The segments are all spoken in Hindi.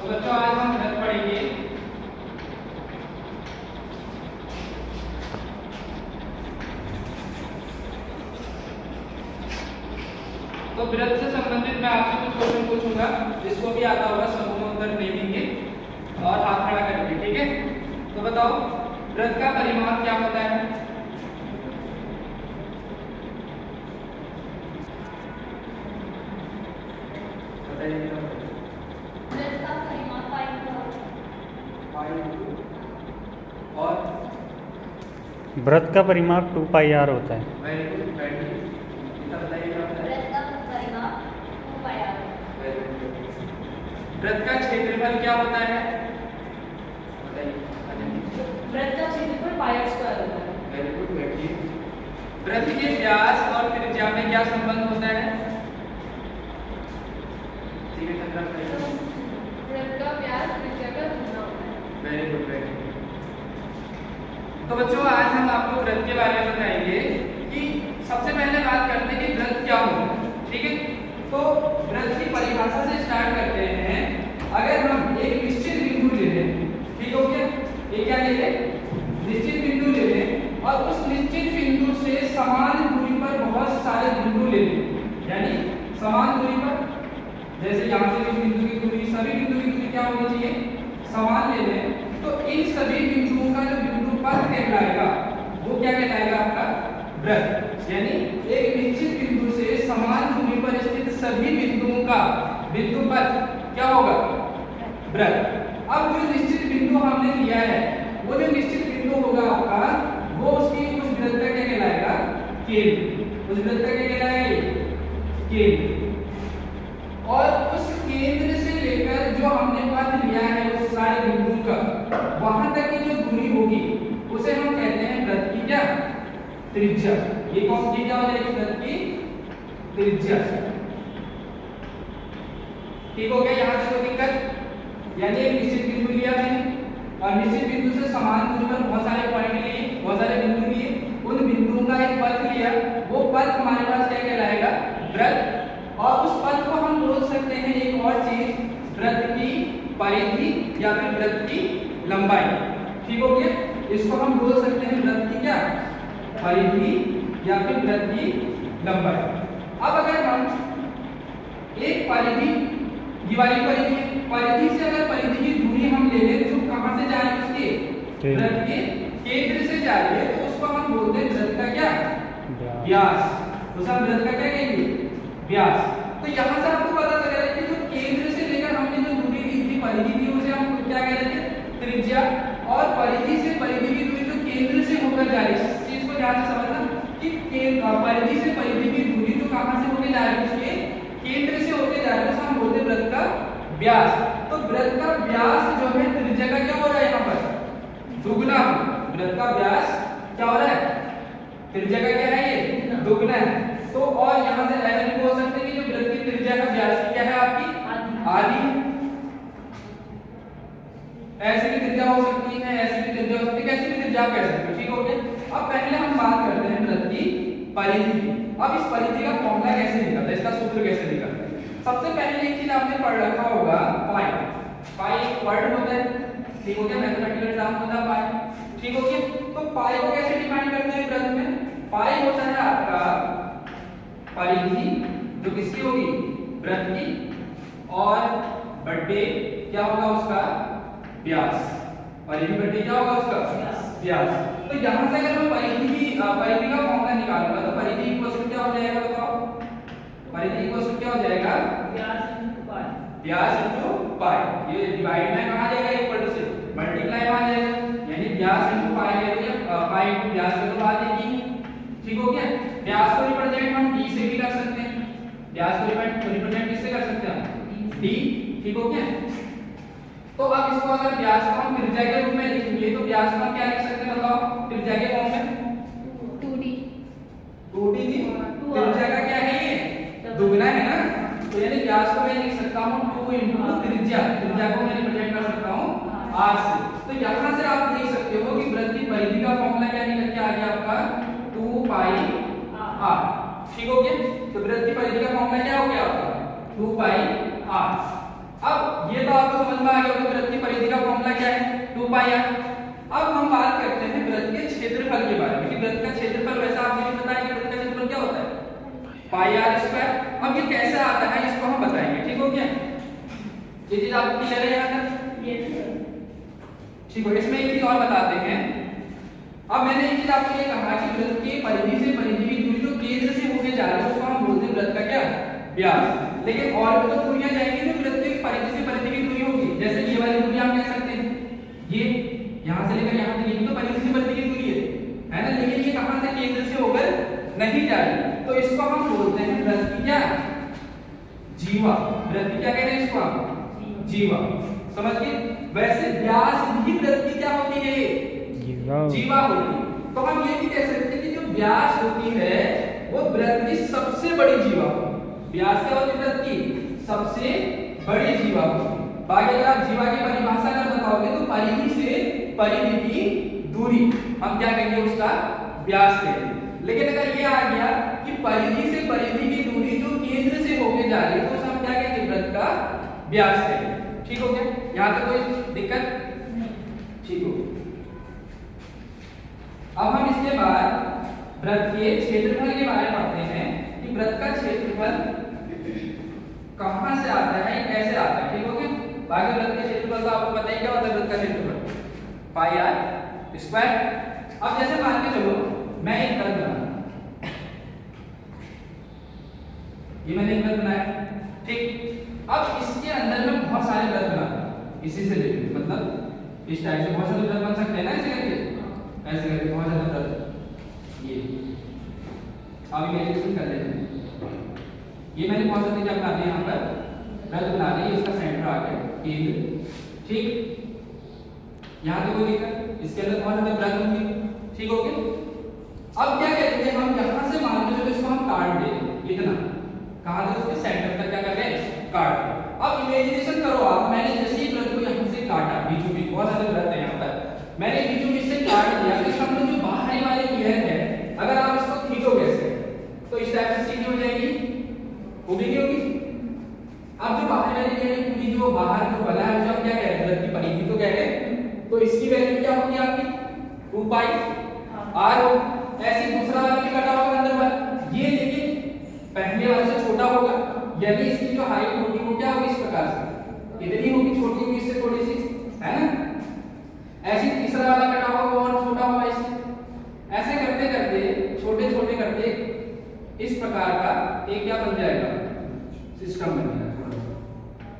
तो बच्चों आज हम वृत्त पढ़ेंगे। तो वृत्त से संबंधित मैं आपसे कुछ क्वेश्चन पूछूंगा, जिसको भी आता होगा समूह में उत्तर दे देंगे और हाथ खड़ा करेंगे, ठीक है। तो बताओ वृत्त का परिमाप क्या होता है? वृत्त का परिमाप और वृत्त का परिमाप 2πr होता है। वेरी गुड, बैठिए। कितना बताइए क्या होता है? वृत्त का परिमाप 2πr। Very good. वृत्त का क्षेत्रफल क्या होता है? बताइए। वृत्त का क्षेत्रफल पाई स्क्वायर होता है। वेरी गुड, बैठिए। वृत्त के व्यास और त्रिज्या में क्या संबंध होता है? वृत्त का व्यास त्रिज्या का गुना होता है। Very good, very good. तो बच्चों आज हम आपको वृत्त के बारे में बताएंगे कि सबसे पहले बात करते हैं कि वृत्त क्या होता है, ठीक है। तो वृत्त की परिभाषा से स्टार्ट करते हैं। अगर हम एक निश्चित बिंदु ले लें, ठीक हो गया, ये क्या ले लें? निश्चित बिंदु ले लें और उस निश्चित बिंदु से समान दूरी पर बहुत सारे बिंदु ले लें, यानी समान दूरी पर, जैसे यहाँ से इस बिंदु की दूरी, सभी बिंदु की दूरी क्या होनी चाहिए? समान ले लें। तो इन सभी बिंदुओं का जो बिंदु पथ कहलाएगा वो क्या कहलाएगा? आपका वृत्त। यानी एक निश्चित बिंदु से समान दूरी पर स्थित सभी बिंदुओं का बिंदु पथ क्या होगा? वृत्त। अब जो निश्चित बिंदु हमने लिया है, वो जो निश्चित बिंदु होगा आपका, वो उसकी उस वृत्त का क्या कहलाएगा? केंद्र। उस वृत्त का क्या कहलाएगा? केंद्र। और उस केंद्र से लेकर जो हमने पथ लिया है उस सारे बिंदुओं का, वहां तक की जो दूरी होगी उसे हम कहते हैं वृत्त की क्या? त्रिज्या। ये कौन सी क्या हो जाएगी? वृत्त की त्रिज्या। ठीक हो गया यहाँ तक कोई दिक्कत? यानी एक निश्चित बिंदु लिया मैंने और निश्चित बिंदु से समान दूरी पर बहुत सारे पॉइंट लिए, बहुत सारे बिंदु लिए, उन बिंदुओं का एक पथ लिया, वो पथ हमारे पास क्या कहलाएगा? वृत्त। और उस पथ को हम बोल सकते हैं एक और चीज, वृत्त की परिधि या फिर वृत्त की लंबाई। ठीक हो गया? इसको हम बोल सकते हैं वृत्त की क्या? परिधि या फिर वृत्त की लंबाई। अब अगर हम एक परिधि, ये वाली परिधि से अगर परिधि की दूरी हम ले लें तो कहां से जा रही है? उसके वृत्त के केंद्र से जा रही है, तो उसको हम बोलते हैं वृत्त का क्या? व्यास। उस हम वृत्त का क्या कहेंगे? व्यास। तो यहाँ से आपको पता चल रहा है कि जो केंद्र से लेकर हमने जो दूरी ली थी, परिधि थी, उसे हम क्या कह रहे थे? त्रिज्या। और परिधि से परिधि की दूरी जो केंद्र से होकर जा रही है, इस चीज को ध्यान से समझना कि परिधि से परिधि की दूरी जो कहां से होकर जा रही है? उसके केंद्र से होकर जा रही है, उसे हम बोलते हैं वृत्त का व्यास। तो वृत्त का व्यास जो है त्रिज्या का क्या हो रहा है? यहाँ पर दुगना। वृत्त का व्यास क्या हो रहा है? त्रिज्या का क्या है? ये दुगना है। तो और यहाँ से ऐसा भी बोल सकते हैं कि जो वृत्त की त्रिज्या का व्यास क्या है? आपकी आधी। ऐसी भी त्रिज्या हो सकती है, ऐसी भी त्रिज्या हो सकती है, कैसी भी त्रिज्या आप कह सकते हो। ठीक हो गया? अब पहले हम बात करते हैं वृत्त की परिधि की। अब इस परिधि का फॉर्मूला कैसे निकलता है, इसका सूत्र कैसे निकलता है? सबसे पहले एक चीज आपने पढ़ रखा होगा, पाई। पाई एक वर्ड होता है, ठीक हो गया? मैथमेटिकल टर्म होता है पाई। ठीक हो गया? तो पाई को कैसे डिफाइन करते हैं वृत्त में? पाई होता है आपका परिधि जो किसकी होगी? वृत्त की, और बट्टे क्या होगा उसका? व्यास। परिधि बट्टे क्या होगा उसका? व्यास। तो यहां से अगर मैं परिधि का फॉर्मूला निकालूंगा तो परिधि इक्वल टू क्या हो जाएगा? बताओ। परिधि इक्वल टू क्या हो जाएगा? व्यास इनटू पाई। ये डिवाइड में कहां जाएगा? इक्वल टू से मल्टीप्लाई में आ जाएगा, यानी व्यास इनटू पाई ले लो, पाई इनटू व्यास ले लो, बात एक ही। ठीक हो गया? व्यास को रिप्रेजेंट हम d से भी कर सकते हैं। व्यास को रिप्रेजेंट किससे कर सकते हैं? d। ठीक हो गया? तो अब इसको अगर व्यास को हम त्रिज्या के रूप में लिखेंगे तो व्यास को हम क्या लिख सकते हैं? बताओ त्रिज्या के फॉर्म में 2d। 2d दी त्रिज्या का क्या है? ये दुगना है ना। तो यानी व्यास को मैं लिख सकता हूं 2 into त्रिज्या। त्रिज्या को मैं रिप्रेजेंट कर सकता हूं r से। तो यहां से आप देख सकते हो कि वृत्त की परिधि का फॉर्मूला क्या निकल के आ गया आपका? 2 पाई r। ठीक हो गया? तो वृत्त की परिधि का फॉर्मूला क्या हो गया आपका? 2 पाई r। अब ये तो आपको समझ में आ गया होगा वृत्त की परिधि का फॉर्मूला क्या है 2 पाई r। अब हम बात करते हैं वृत्त के क्षेत्रफल के बारे में कि वृत्त का क्षेत्रफल वैसा आपने भी बताया कि वृत्त का क्षेत्रफल क्या होता है पाई r स्क्वायर। अब ये कैसे आता है इसको हम बताएंगे, ठीक हो गया? ये चीज आपको क्लियर है यहाँ तक? Yes sir. ठीक हो। इसमें एक चीज और बताते हैं। अब मैंने एक चीज आपको ये कहा कि वृत्त के परिधि से परिधि की दूरी जो केंद्र से होके जा रहा है उसको हम बोलते हैं वृत्त का क्या व्यास। लेकिन और भी तो दूरियां जाएंगी जो वृत्त की परिधि से परिधि की दूरी होगी, जैसे ये वाली दूरी आप कह सकते हैं ये यहां से लेकर यहां तक, ये तो परिधि से परिधि की दूरी है ना? लेकिन ये कहां से केंद्र से होकर नहीं जा रही, तो इसको हम बोलते हैं वृत्त की क्या जीवा। वृत्त की क्या कहते हैं इसको आप जीवा, समझ गए? वैसे व्यास भी वृत्त की क्या होती है जीवा होती है। तो हम ये भी कह सकते हैं कि जो व्यास होती है वो वृत्त की सबसे बड़ी जीवा होती है। व्यास क्या होती है वृत्त की सबसे बड़ी जीवा होती है। बाकी अगर आप जीवा की परिभाषा अगर बताओगे तो परिधि से परिधि की दूरी हम क्या कहेंगे उसका व्यास कहेंगे। लेकिन अगर ये आ गया कि परिधि से परिधि की दूरी जो केंद्र से होके जा रही है तो उसे हम क्या कहेंगे वृत्त का व्यास कहेंगे। ठीक हो गया? यहां तक कोई दिक्कत? ठीक हो। अब हम इसके बाद वृत्त के क्षेत्रफल के बारे में पढ़ते हैं कि वृत्त का क्षेत्रफल कहां से आता है कैसे आता है। ठीक हो गया? बाकी वृत्त के क्षेत्रफल तो आपको पता ही क्या होता है वृत्त का क्षेत्रफल पाई r स्क्वायर। अब जैसे मान के चलो मैं एक वृत्त बना, ये मैंने एक वृत्त बनाया, ठीक। अब इसके अंदर में बहुत सारे वृत्त बनाता हूं इसी से लेकर, मतलब इस टाइप से बहुत सारे वृत्त बन सकते हैं ना, ऐसे करके ऐसे करके बहुत सारे वृत्त। ये अब इमेजिनेशन कर लेते हैं। ये मैंने बहुत सारे क्या बना दिए यहाँ पर वृत्त बना दिए, इसका सेंटर आ गया केंद्र, ठीक। यहाँ पे कोई दिक्कत? इसके अंदर बहुत सारे वृत्त होंगे, ठीक हो गया? अब क्या करेंगे हम यहाँ से मान लो इसको हम काट देंगे इतना, कहाँ से उसके सेंटर तक क्या कर रहे हैं काट। अब इमेजिनेशन करो आप, मैंने जैसे ही वृत्त को यहाँ से काटा बीचों बीच, बहुत सारे वृत्त हैं यहाँ पर, मैंने बीचों बीच से काट दिया तो इसका मतलब जो बाहरी वाली लेयर है अगर आप इसको खींचोगे ऐसे तो इस टाइप से सीधी हो जाएगी, होगी होगी। अब जो बाहर वाली लेयर है पूरी जो बाहर जो बना है उसे हम क्या कह रहे हैं वृत्त की परिधि तो कह रहे हैं, तो इसकी वैल्यू क्या होगी आपकी 2 पाई r होगी। ऐसे दूसरा वाला भी कटा होगा अंदर वाला, ये लेकिन पहले वाले से छोटा होगा, यानी इसकी जो हाइट होगी वो क्या होगी इस प्रकार से इतनी होगी, छोटी होगी इससे थोड़ी सी, है ना? ऐसे तीसरा वाला कटा होगा वो और छोटा होगा इससे। ऐसे करते करते छोटे छोटे करते इस प्रकार का एक क्या बन जाएगा सिस्टम बन जाएगा,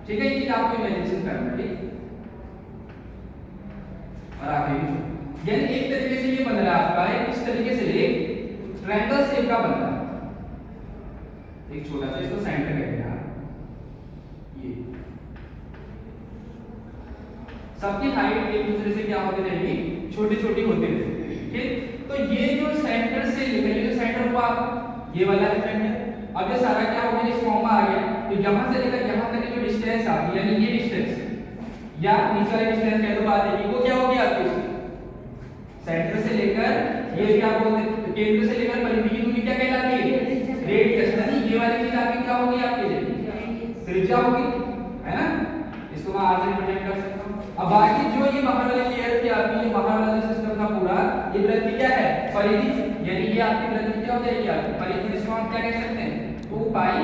ठीक है? ये चीज आपको इमेजिनेशन करना है, ठीक। और आगे भी यानी एक तरीके से ये बन रहा है आपका एक इस तरीके से एक ट्रायंगल शेप का बन रहा है, एक छोटा सा, इसको सेंटर कहते हैं। ये सबकी हाइट एक दूसरे से क्या होती रहेगी छोटी छोटी होती रहेगी, ठीक। तो ये जो सेंटर से लेकर ये जो सेंटर हुआ ये वाला सेंटर, अब ये सारा क्या हो गया इस फॉर्म में आ गया, तो यहां से लेकर यहां तक की जो डिस्टेंस आ गई यानी ये डिस्टेंस या नीचे वाली डिस्टेंस कह दो बात है वो क्या होगी आपकी सेंटर से लेकर ये क्या बोलते हैं केंद्र से लेकर परिधि की दूरी क्या कहलाती है रेडियस, यानी ये वाली चीज आपकी क्या होगी आपके लिए त्रिज्या होगी, है ना? इसको मैं आगे रिप्रेजेंट कर सकता हूं। अब बाकी जो ये बाहर वाली लेयर थी आपकी, ये बाहर वाला सिस्टम था पूरा, ये वृत्त क्या है परिधि, यानी ये आपकी वृत्त क्या हो जाएगी आपकी परिधि, जिसको हम क्या कह सकते हैं 2 पाई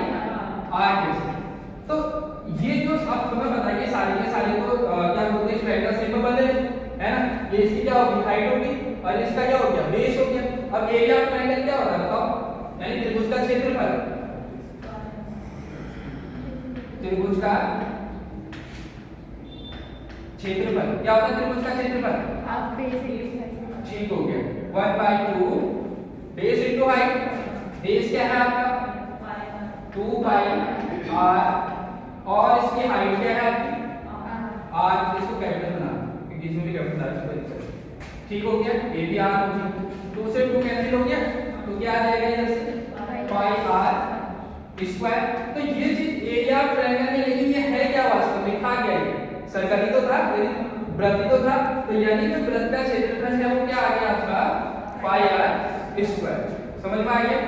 r कह सकते हैं। तो ये जो अब तुम्हें बताइए सारे के सारे को क्या बोलते हैं ट्रायंगल शेप में बन रहे है ना? ये इसकी क्या होगी हाइट होगी और इसका क्या हो गया बेस हो गया। अब एरिया ऑफ ट्रायंगल क्या होता है बताओ, यानी त्रिभुज का क्षेत्रफल, त्रिभुज का क्षेत्रफल क्या होता है त्रिभुज का क्षेत्रफल आप बेस ठीक हो गया 1/2 बेस इनटू हाइट, बेस क्या है आपका 2 पाई r और इसकी हाइट क्या है आपकी r, इसको कैपिटल बना क्योंकि इसमें भी कैपिटल है, ठीक हो गया। ये भी r हो गया, 2 से 2 कैंसिल हो गया तो क्या आ जाएगा इधर से पाई r स्क्वायर। तो ये चीज एरिया ऑफ ट्रायंगल में, लेकिन ये है क्या वास्तव में था क्या ये सर्कल ही तो था लेकिन वृत्त तो था, तो यानी कि वृत्त का क्षेत्रफल है वो क्या आ गया आपका पाई r स्क्वायर। समझ में आ गया?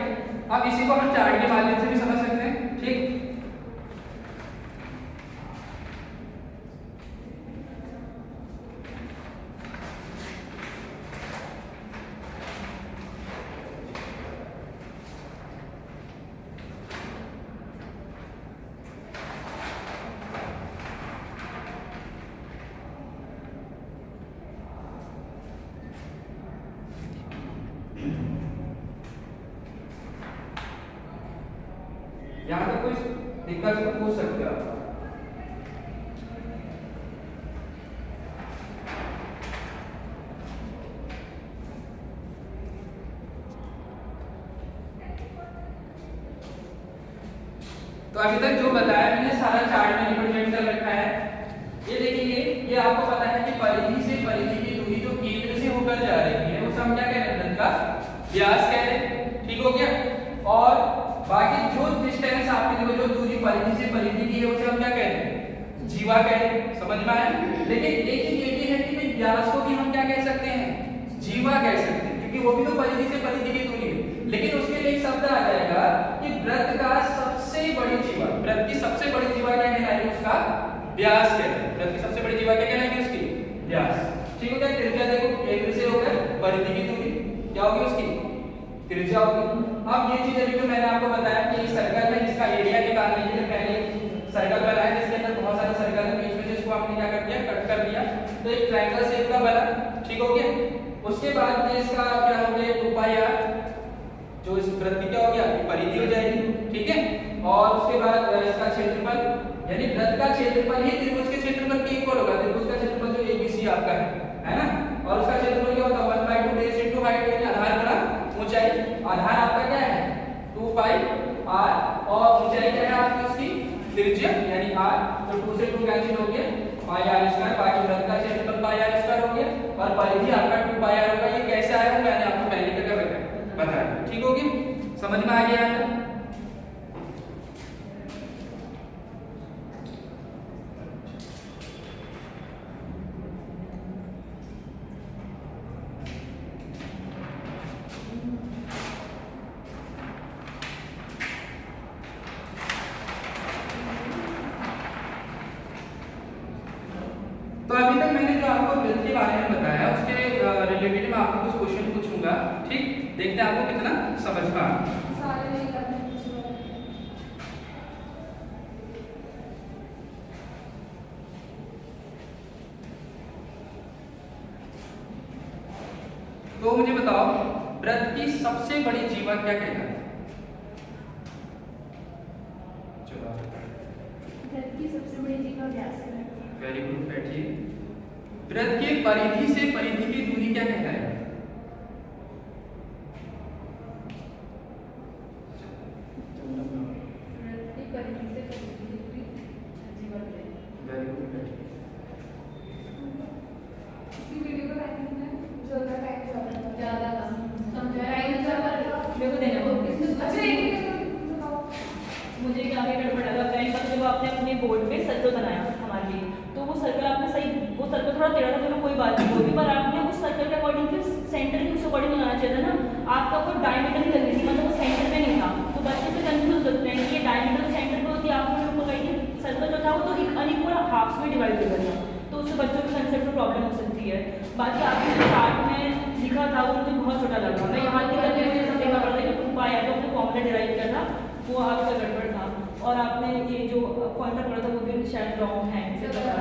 अब इसी को हम चार्ट के माध्यम से भी समझ सकते हैं, ठीक। इस दिक्कत को पूछ सकते हो आप। तो अभी तक जो बताया मैंने सारा चार्ट में रिप्रेजेंट कर रखा है। ये देखिए, ये आपको पता है कि परिधि से परिधि की दूरी जो केंद्र से होकर जा रही है उसे हम क्या कह रहे हैं, वृत्त का व्यास कह रहे हैं। ठीक हो गया। और बाकी जो डिस्टेंस आपकी देखो, जो दूरी परिधि से परिधि की है उसे हम क्या कह रहे हैं, जीवा कह रहे हैं। समझ में आया? लेकिन एक चीज ये भी है कि व्यास को भी हम क्या कह सकते हैं, जीवा कह सकते हैं, क्योंकि वो भी तो परिधि से परिधि की दूरी है। लेकिन उसके लिए एक शब्द आ जाएगा कि वृत्त का सबसे बड़ी जीवा, वृत्त की सबसे बड़ी जीवा क्या कहलाएगी, उसका व्यास कहते हैं। वृत्त की सबसे बड़ी जीवा क्या कहलाएगी, उसकी व्यास। ठीक हो गया। त्रिज्या देखो, केंद्र से होकर परिधि की दूरी क्या होगी, उसकी त्रिज्या होगी। अब ये चीज अभी जो मैंने आपको बताया कि एक सर्कल है जिसका एरिया निकालने के लिए पहले सर्कल बनाया, जिसके अंदर बहुत सारे सर्कल है, बीच में से इसको हमने क्या कर दिया, कट कर दिया, तो एक ट्रायंगल शेप का बना। ठीक हो गया। उसके बाद ये इसका क्या हो गया, 2 पाई r, जो इस वृत्त की क्या हो गया, परिधि हो जाएगी। ठीक है। और उसके बाद इसका क्षेत्रफल, यानी वृत्त का क्षेत्रफल ही त्रिभुज के क्षेत्रफल के इक्वल होगा। त्रिभुज का क्षेत्रफल जो ABC आपका है ना, और उसका क्षेत्रफल क्या होता है, 1/2 बेस इनटू हाइट, यानी आधार गुणा ऊंचाई। आधार आपका क्या है, 2 पाई r, और ऊंचाई क्या है आपकी, उसकी त्रिज्या यानी r, तो 2 से 2 कैंसिल हो गया, पाई r स्क्वायर। बाकी वृत्त का क्षेत्रफल पाई r स्क्वायर हो गया, और परिधि आपका 2 पाई r होगा। ये कैसे आया वो मैंने आपको पहले कर रखा है, बताया। ठीक होगी, समझ में आ गया है? तो अभी तक मैंने जो आपको वृत्त के बारे में बताया उसके रिलेटेड मैं आपको कुछ क्वेश्चन पूछूंगा। ठीक, देखते हैं आपको कितना समझ में आता है। सारे नहीं करने कुछ और। तो मुझे बताओ, वृत्त की सबसे बड़ी जीवा क्या कहलाती है? चलो वृत्त की सबसे बड़ी जीवा व्यास है। वेरी गुड, बैठिए। वृत्त की परिधि से परिधि की दूरी क्या कहलाएगी? वृत्त की परिधि से परिधि की दूरी जीवा है। वेरी गुड, बैठिए। इसकी वीडियो का टाइमिंग है जो का टाइम ज्यादा था, समझा टाइम ज्यादा मेरे को देना वो इसमें। अच्छा एक बताओ, मुझे क्या गड़बड़ लगा, मैंने पता जब आपने अपने बोर्ड पे सर्कल बनाया हमारे लिए, तो वो सर्कल आपने सही, वो सर्कल थोड़ा टेढ़ा था, चलो कोई बात नहीं, वो भी, पर आपने उस सर्कल के अकॉर्डिंग फिर सेंटर के उस अकॉर्डिंग लगाना चाहिए था ना। आपका कोई डायमीटर ही लगनी थी, मतलब वो सेंटर पे नहीं था। तो बच्चे से कंफ्यूज होते हैं कि ये डायमीटर सेंटर पे होती है, आपने जो पकड़ी थी सर्कल जो था वो तो एक अनइक्वल हाफ्स में डिवाइड कर दिया, तो उससे बच्चों के कंसेप्ट में प्रॉब्लम हो सकती है। बाकी आपने जो चार्ट में लिखा था वो मुझे बहुत छोटा लगा, मैं यहाँ के करके मुझे सब देखना पड़ता है कि 2 पाई तो अपने फॉर्मूला डिराइव किया था, वो आपका गड़बड़ था। और आपने ये जो पॉइंटर पढ़ा था वो भी शायद रॉन्ग है, इसे पता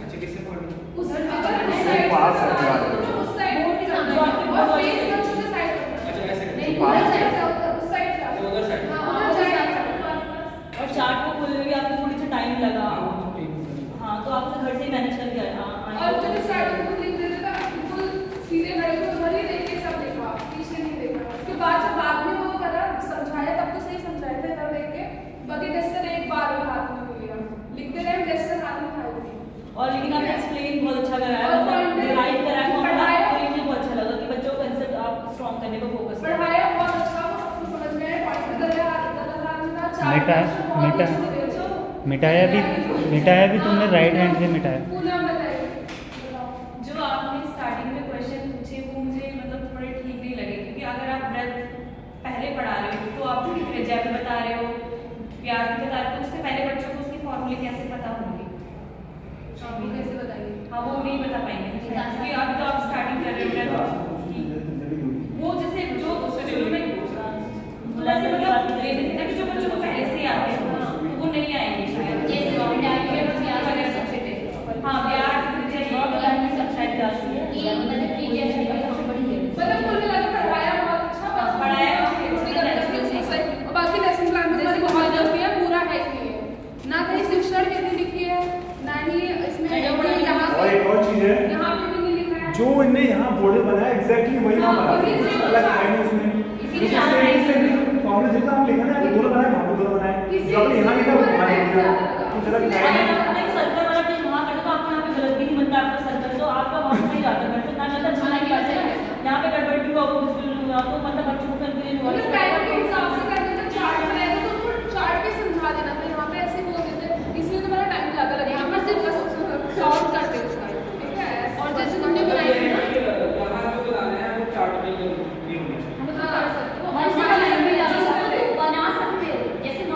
अच्छा, किससे पढ़ी? उस पास है दीवार। उस साइड बोर्ड के सामने और फेस बच्चों के साइड पर। अच्छा, ऐसे नहीं, करके। उधर साइड से उस साइड से। तो उधर साइड। हां, उधर साइड। और चार्ट को खोलने में आपको थोड़ी सी टाइम लगा। हाँ, तो आपने घर से मैनेज करके आए। और जब स्टार्टिंग में लिख देते थे बिल्कुल सीधे खड़े थे, उधर ही देख के सब देखा, पीछे नहीं देखा। उसके बाद जब बाद में वो करा समझाया तब तो सही समझाया था, इधर देख के। बाकी टेस्टर एक बार में हाथ में लिया, लिखते रहे टेस्टर हाथ में खाई थी। और लेकिन आपने एक्सप्लेन बहुत अच्छा कराया, और मतलब pointer डिराइव कराया फॉर्मूला, पढ़ाया। तो ये मुझे बहुत अच्छा लगा कि बच्चों को कंसेप्ट आप स्ट्रॉन्ग करने पर फोकस करें। पढ़ाया बहुत अच्छा, वो सबको समझ में आया। पॉइंटर कर रहा हाथ में था, चार मिटाया भी तुमने राइट हैंड से मिटाया। पूरा बताइए। जो आपने स्टार्टिंग में क्वेश्चन पूछे वो मुझे मतलब थोड़े ठीक नहीं लगे, क्योंकि अगर आप वृत्त पहले पढ़ा रहे हो तो आप उसकी त्रिज्या भी बता रहे हो, व्यास भी बता रहे हो, तो उससे पहले बच्चों को उसके फॉर्मूले कैसे पता होंगे? वो कैसे बताइए? हाँ, वो नहीं बता पाएंगे, क्योंकि अभी तो आप स्टार्टिंग कर रहे हो वृत्त, वो जैसे जो शुरू में जैसे मतलब जो बच्चों को पहले से आते हैं तो वो नहीं आएंगे शायद। जैसे हाँ, व्यास मतलब कुल मिला के पढ़ाया बहुत अच्छा, बस पढ़ाया और बाकी लेसन प्लान में जैसे बहुत जल्दी है, पूरा जो इनने यहाँ बॉर्डर बनाया एग्जैक्टली वही वहाँ हाँ, बना वही कुछ same अलग था। है नहीं उसमें इसीलिए यहाँ फॉर्मूला जितना हम लिखा ना यहाँ पे दोनों बनाए वहाँ पे दोनों बनाए जो आपने यहाँ लिखा वो वहाँ लिख दिया कुछ अलग है नहीं